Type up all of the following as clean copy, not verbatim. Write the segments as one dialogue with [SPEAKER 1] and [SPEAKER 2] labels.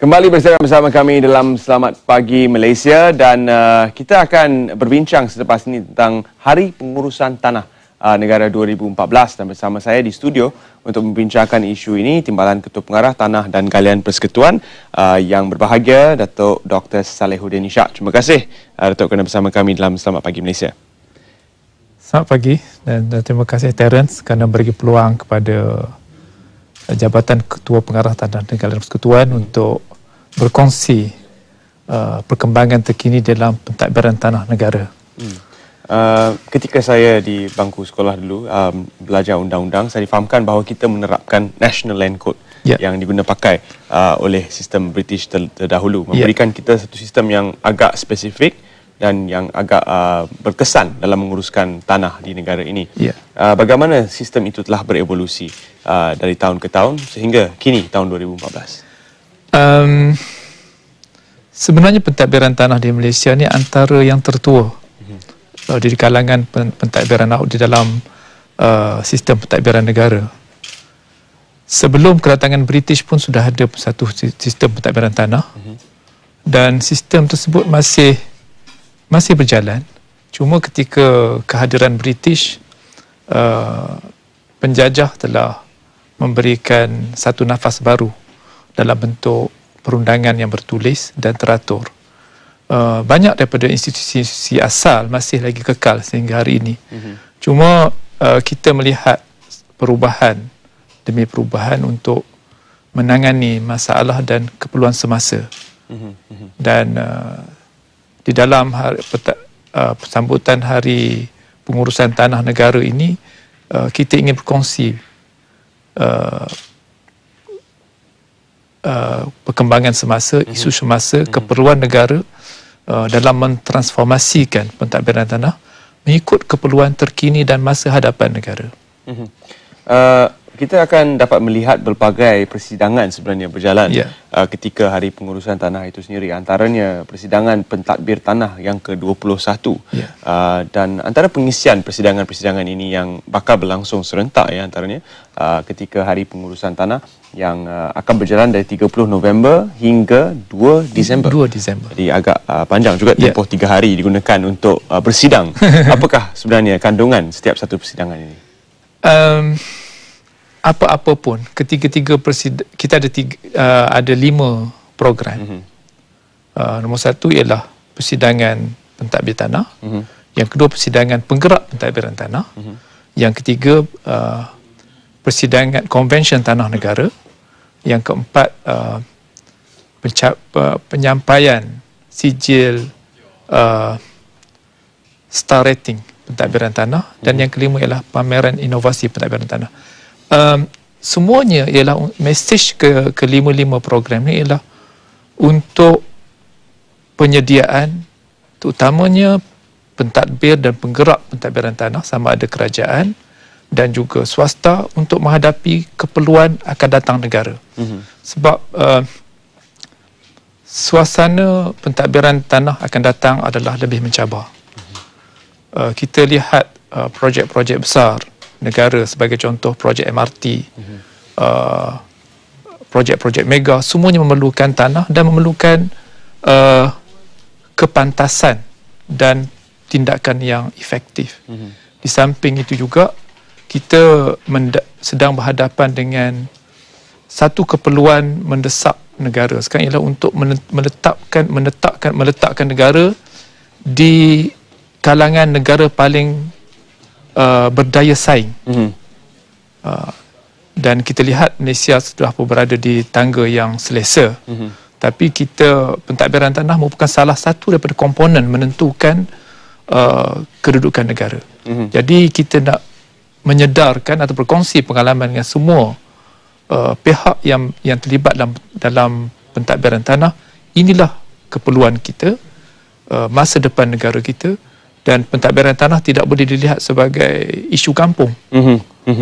[SPEAKER 1] Kembali bersama kami dalam Selamat Pagi Malaysia dan kita akan berbincang selepas ini tentang Hari Pengurusan Tanah Negara 2014 dan bersama saya di studio untuk membincangkan isu ini Timbalan Ketua Pengarah Tanah dan Galian Persekutuan yang berbahagia Datuk Dr. Salehuddin Ishak. Terima kasih Datuk kerana bersama kami dalam Selamat Pagi Malaysia.
[SPEAKER 2] Selamat pagi dan terima kasih Terence kerana beri peluang kepada Jabatan Ketua Pengarah Tanah dan Galian Persekutuan untuk berkongsi perkembangan terkini dalam pentadbiran tanah negara.
[SPEAKER 1] Ketika saya di bangku sekolah dulu belajar undang-undang, saya difahamkan bahawa kita menerapkan National Land Code yang diguna pakai oleh sistem British terdahulu, memberikan kita satu sistem yang agak spesifik dan yang agak berkesan dalam menguruskan tanah di negara ini. Bagaimana sistem itu telah berevolusi dari tahun ke tahun sehingga kini tahun 2014?
[SPEAKER 2] Sebenarnya pentadbiran tanah di Malaysia ni antara yang tertua di kalangan pentadbiran di dalam sistem pentadbiran negara. Sebelum kedatangan British pun sudah ada satu sistem pentadbiran tanah dan sistem tersebut masih berjalan. Cuma ketika kehadiran British, penjajah telah memberikan satu nafas baru dalam bentuk perundangan yang bertulis dan teratur. Banyak daripada institusi asal masih lagi kekal sehingga hari ini. Cuma kita melihat perubahan demi perubahan untuk menangani masalah dan keperluan semasa. Dan di dalam sambutan Hari Pengurusan Tanah Negara ini, kita ingin berkongsi perkembangan semasa, isu semasa, keperluan negara dalam mentransformasikan pentadbiran tanah mengikut keperluan terkini dan masa hadapan negara.
[SPEAKER 1] Kita akan dapat melihat berbagai persidangan sebenarnya berjalan ketika Hari Pengurusan Tanah itu sendiri. Antaranya persidangan pentadbir tanah yang ke-21 dan antara pengisian persidangan-persidangan ini yang bakal berlangsung serentak antaranya ketika Hari Pengurusan Tanah yang akan berjalan dari 30 November hingga 2 Disember.
[SPEAKER 2] 2 Disember.
[SPEAKER 1] Jadi agak panjang juga, tempoh 3 hari digunakan untuk bersidang. Apakah sebenarnya kandungan setiap satu persidangan ini?
[SPEAKER 2] Apa-apa pun, ketiga-tiga kita ada 5 program. Nombor 1 ialah persidangan pentadbir tanah. Yang kedua, persidangan penggerak pentadbiran tanah. Yang ketiga, persidangan konvensyen tanah negara. Yang keempat, penyampaian sijil star rating pentadbiran tanah. Dan yang kelima ialah pameran inovasi pentadbiran tanah. Semuanya ialah mesej kelima-lima program ni ialah untuk penyediaan terutamanya pentadbir dan penggerak pentadbiran tanah sama ada kerajaan dan juga swasta untuk menghadapi keperluan akan datang negara. Sebab suasana pentadbiran tanah akan datang adalah lebih mencabar. Kita lihat projek-projek besar negara sebagai contoh projek MRT, projek-projek mega, semuanya memerlukan tanah dan memerlukan kepantasan dan tindakan yang efektif. Di samping itu juga kita sedang berhadapan dengan satu keperluan mendesak negara sekarang ialah untuk meletakkan negara di kalangan negara paling berdaya saing. Dan kita lihat Malaysia sudah berada di tangga yang selesa. Tapi pentadbiran tanah merupakan salah satu daripada komponen menentukan kedudukan negara. Jadi kita nak menyedarkan atau berkongsi pengalaman dengan semua pihak yang terlibat dalam pentadbiran tanah. Inilah keperluan kita, masa depan negara kita. Dan pentadbiran tanah tidak boleh dilihat sebagai isu kampung,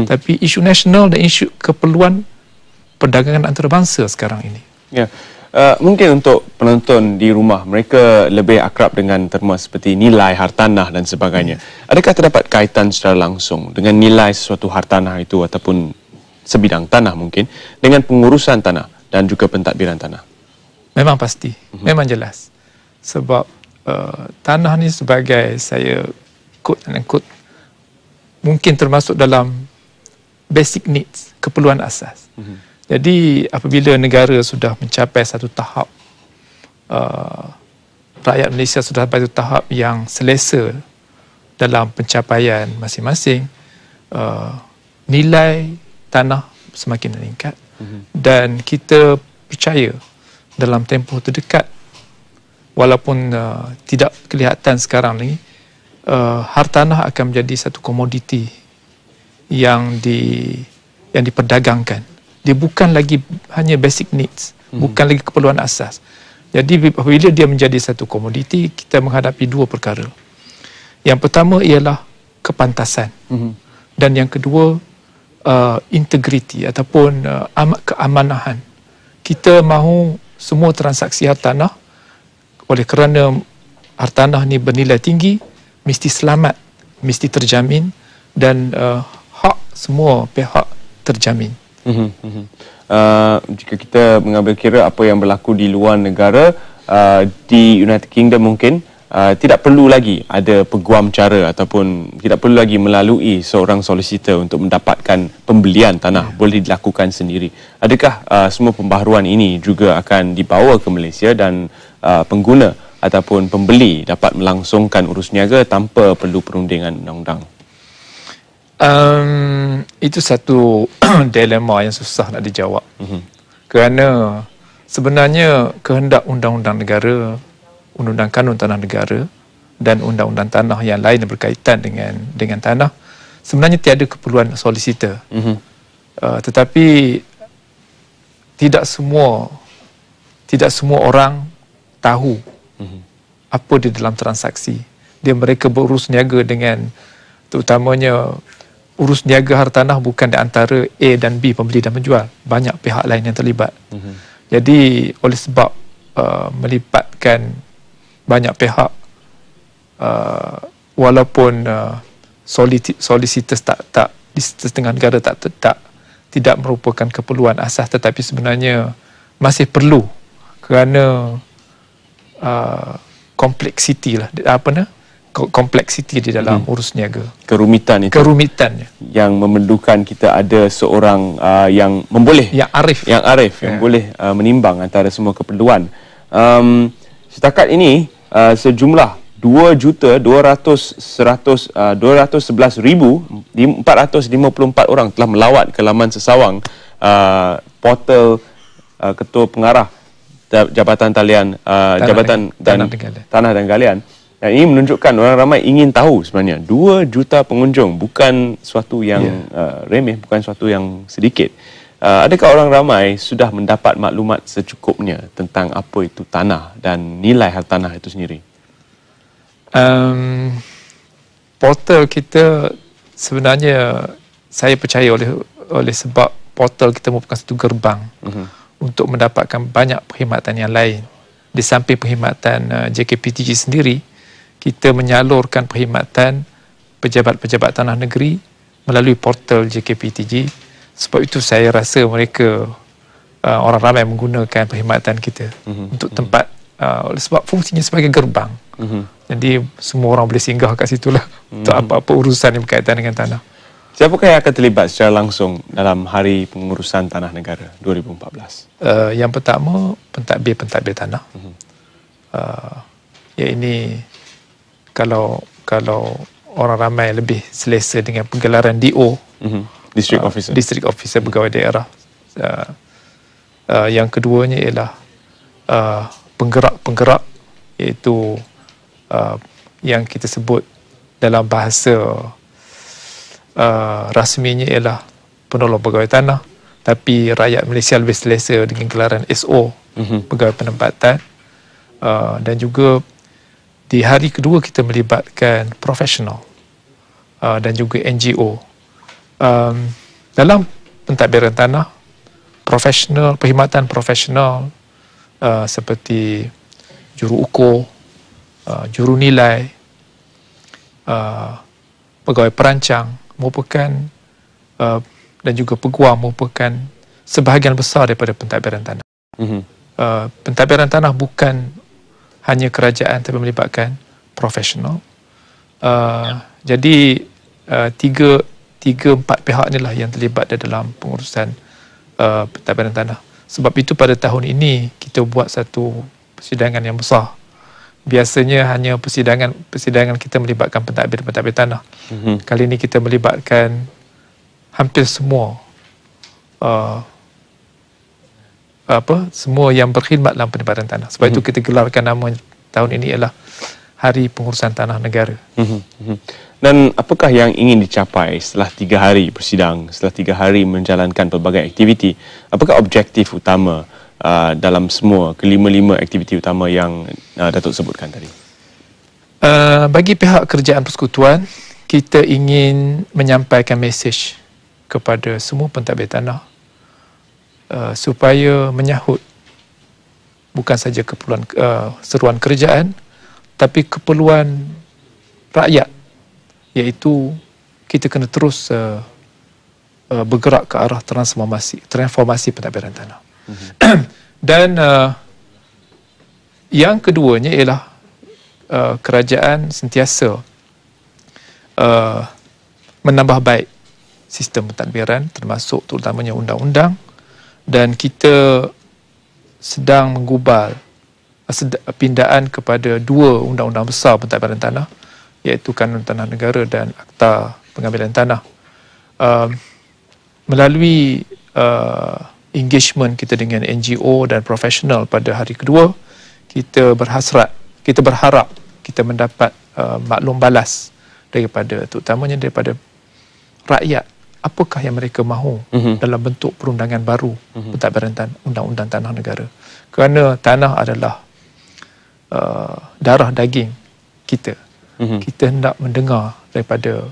[SPEAKER 2] tapi isu nasional dan isu keperluan perdagangan antarabangsa sekarang ini.
[SPEAKER 1] Mungkin untuk penonton di rumah, mereka lebih akrab dengan terma seperti nilai hartanah dan sebagainya. Adakah terdapat kaitan secara langsung dengan nilai sesuatu hartanah itu ataupun sebidang tanah mungkin dengan pengurusan tanah dan juga pentadbiran tanah?
[SPEAKER 2] Memang pasti, memang jelas. Sebab tanah ni sebagai saya quote and quote mungkin termasuk dalam basic needs, keperluan asas. Jadi apabila negara sudah mencapai satu tahap, rakyat Malaysia sudah sampai satu tahap yang selesa dalam pencapaian masing-masing, nilai tanah semakin meningkat dan kita percaya dalam tempoh terdekat, walaupun tidak kelihatan sekarang ni, hartanah akan menjadi satu komoditi yang diperdagangkan. Dia bukan lagi hanya basic needs, bukan lagi keperluan asas. Jadi apabila dia menjadi satu komoditi, kita menghadapi dua perkara. Yang pertama ialah kepantasan, dan yang kedua integriti ataupun keamanahan. Kita mahu semua transaksi hartanah, oleh kerana hartanah ni bernilai tinggi, mesti selamat, mesti terjamin, dan hak semua pihak terjamin.
[SPEAKER 1] Jika kita mengambil kira apa yang berlaku di luar negara, di United Kingdom mungkin tidak perlu lagi ada peguam cara ataupun tidak perlu lagi melalui seorang solicitor untuk mendapatkan pembelian tanah, boleh dilakukan sendiri. Adakah semua pembaharuan ini juga akan dibawa ke Malaysia dan pengguna ataupun pembeli dapat melangsungkan urus niaga tanpa perlu perundingan undang-undang?
[SPEAKER 2] Itu satu dilema yang susah nak dijawab. Kerana sebenarnya kehendak undang-undang negara, undang-undang kanun tanah negara dan undang-undang tanah yang lain yang berkaitan dengan tanah, sebenarnya tiada keperluan solicitor. Tetapi tidak semua orang tahu apa di dalam transaksi. Mereka berurus niaga dengan, terutamanya urus niaga hartanah bukan di antara A dan B, pembeli dan penjual. Banyak pihak lain yang terlibat. Jadi oleh sebab melibatkan banyak pihak, walaupun solicitor di setengah negara tidak merupakan keperluan asas, tetapi sebenarnya masih perlu kerana kompleksiti di dalam urus niaga. Kerumitannya yang memerlukan kita ada seorang yang arif yang boleh menimbang antara semua keperluan. Setakat ini sejumlah 2,211,454 orang telah melawat ke laman sesawang portal Ketua Pengarah Jabatan Talian Tanah dan Galian. Dan ini menunjukkan orang ramai ingin tahu sebenarnya. 2 juta pengunjung, bukan suatu yang remeh, bukan suatu yang sedikit. Adakah orang ramai sudah mendapat maklumat secukupnya tentang apa itu tanah dan nilai hartanah itu sendiri? Portal kita sebenarnya saya percaya oleh sebab portal kita merupakan satu gerbang untuk mendapatkan banyak perkhidmatan yang lain. Di samping perkhidmatan JKPTG sendiri, kita menyalurkan perkhidmatan pejabat-pejabat tanah negeri melalui portal JKPTG. Sebab itu saya rasa mereka orang ramai menggunakan perkhidmatan kita untuk tempat, oleh sebab fungsinya sebagai gerbang. Jadi semua orang boleh singgah kat situlah untuk apa-apa urusan yang berkaitan dengan tanah.
[SPEAKER 1] Siapakah yang akan terlibat secara langsung dalam Hari Pengurusan Tanah Negara 2014?
[SPEAKER 2] Yang pertama, pentadbir tanah. Ini kalau orang ramai lebih selesa dengan penggelaran DO, District Officer Pegawai Daerah. Yang keduanya ialah penggerak-penggerak, iaitu yang kita sebut dalam bahasa rasminya ialah penolong pegawai tanah, tapi rakyat Malaysia lebih selesa dengan gelaran SO, pegawai penempatan. Dan juga di hari kedua kita melibatkan profesional dan juga NGO. Dalam pentadbiran tanah, perkhidmatan profesional seperti juru ukur, juru nilai, pegawai perancang merupakan dan juga peguam merupakan sebahagian besar daripada pentadbiran tanah. pentadbiran tanah bukan hanya kerajaan tapi melibatkan profesional. Jadi empat pihak inilah yang terlibat dalam pengurusan pentadbiran tanah. Sebab itu pada tahun ini kita buat satu persidangan yang besar. Biasanya hanya persidangan kita melibatkan pentadbir tanah. Kali ini kita melibatkan hampir semua semua yang berkhidmat dalam pentadbiran tanah. Sebab itu kita gelarkan nama tahun ini ialah Hari Pengurusan Tanah Negara.
[SPEAKER 1] Dan apakah yang ingin dicapai setelah 3 hari bersidang, setelah 3 hari menjalankan pelbagai aktiviti? Apakah objektif utama dalam semua kelima-lima aktiviti utama yang Datuk sebutkan tadi?
[SPEAKER 2] Bagi pihak kerajaan persekutuan, kita ingin menyampaikan mesej kepada semua pentadbir tanah supaya menyahut bukan saja keperluan seruan kerajaan tapi keperluan rakyat, iaitu kita kena terus bergerak ke arah transformasi pentadbiran tanah. Dan yang keduanya ialah kerajaan sentiasa menambah baik sistem pentadbiran, termasuk terutamanya undang-undang, dan kita sedang menggubal pindaan kepada 2 undang-undang besar pentadbiran tanah, iaitu Kanun Tanah Negara dan Akta Pengambilan Tanah. Melalui engagement kita dengan NGO dan profesional pada hari kedua, kita berharap kita mendapat maklum balas terutamanya daripada rakyat, apakah yang mereka mahu dalam bentuk perundangan baru pentadbiran undang-undang tanah negara. Kerana tanah adalah darah daging kita. Kita hendak mendengar daripada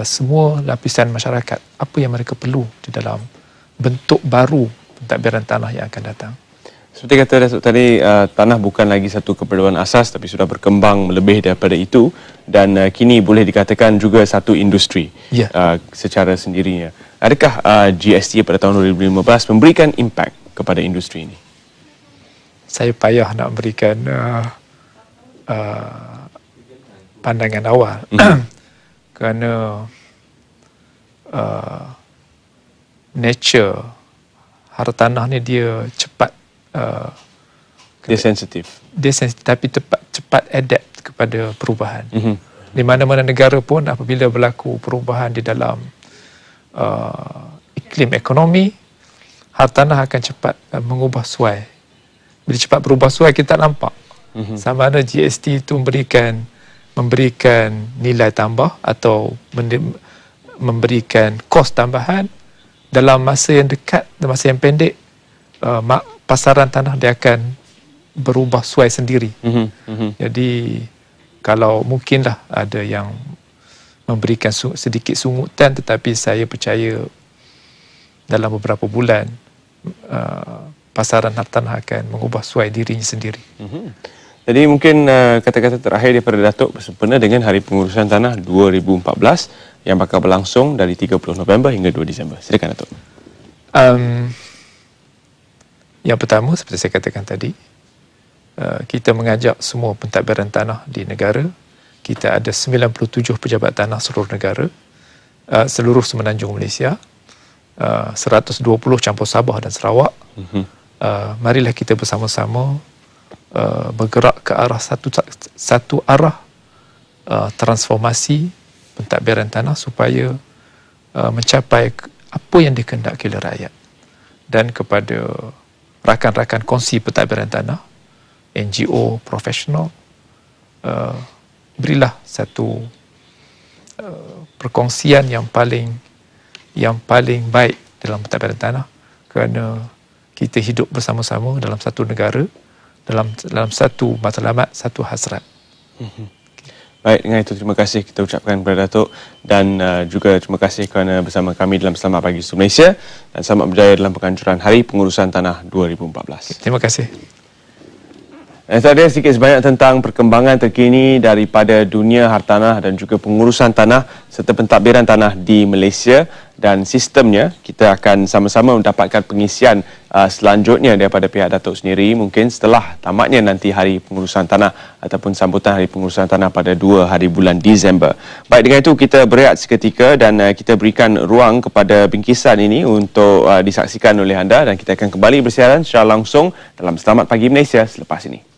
[SPEAKER 2] semua lapisan masyarakat apa yang mereka perlu di dalam bentuk baru pentadbiran tanah yang akan datang.
[SPEAKER 1] Seperti kata Datuk tadi, tanah bukan lagi satu keperluan asas tapi sudah berkembang lebih daripada itu, dan kini boleh dikatakan juga satu industri secara sendirinya. Adakah GST pada tahun 2015 memberikan impak kepada industri ini?
[SPEAKER 2] Saya payah nak memberikan pandangan awal kerana nature hartanah ni dia cepat,
[SPEAKER 1] dia sensitif.
[SPEAKER 2] Dia sensitif tapi cepat adapt kepada perubahan. Di mana-mana negara pun apabila berlaku perubahan di dalam iklim ekonomi, hartanah akan cepat mengubah suai. Bila cepat berubah suai, kita tak nampak. Sama ada GST itu memberikan nilai tambah atau memberikan kos tambahan dalam masa yang dekat dan masa yang pendek, pasaran tanah dia akan berubah suai sendiri. Jadi kalau mungkinlah ada yang memberikan sedikit sungutan, tetapi saya percaya dalam beberapa bulan pasaran hartanah akan mengubah suai dirinya sendiri.
[SPEAKER 1] Jadi mungkin kata-kata terakhir daripada Datuk bersempena dengan Hari Pengurusan Tanah 2014 yang bakal berlangsung dari 30 November hingga 2 Disember. Silakan Datuk.
[SPEAKER 2] Yang pertama, seperti saya katakan tadi, kita mengajak semua pentadbiran tanah di negara. Kita ada 97 pejabat tanah seluruh negara, seluruh semenanjung Malaysia, 120 campur Sabah dan Sarawak. Marilah kita bersama-sama bergerak ke arah satu arah transformasi pentadbiran tanah supaya mencapai apa yang dikehendaki oleh rakyat. Dan kepada rakan-rakan kongsi pentadbiran tanah, NGO, profesional, berilah satu perkongsian yang paling baik dalam pentadbiran tanah, kerana kita hidup bersama-sama dalam satu negara, dalam satu matlamat, satu hasrat.
[SPEAKER 1] Baik, dengan itu terima kasih kita ucapkan kepada Datuk, dan juga terima kasih kerana bersama kami dalam Selamat Pagi Seluruh Malaysia, dan selamat berjaya dalam penganjuran Hari Pengurusan Tanah 2014.
[SPEAKER 2] Terima kasih.
[SPEAKER 1] Dan tadi sedikit sebanyak tentang perkembangan terkini daripada dunia hartanah dan juga pengurusan tanah serta pentadbiran tanah di Malaysia, dan sistemnya kita akan sama-sama mendapatkan pengisian selanjutnya daripada pihak Datuk sendiri, mungkin setelah tamatnya nanti hari pengurusan tanah ataupun sambutan hari pengurusan tanah pada 2 hari bulan Disember. Baik, dengan itu kita berehat seketika dan kita berikan ruang kepada bingkisan ini untuk disaksikan oleh anda, dan kita akan kembali bersiaran secara langsung dalam Selamat Pagi Malaysia selepas ini.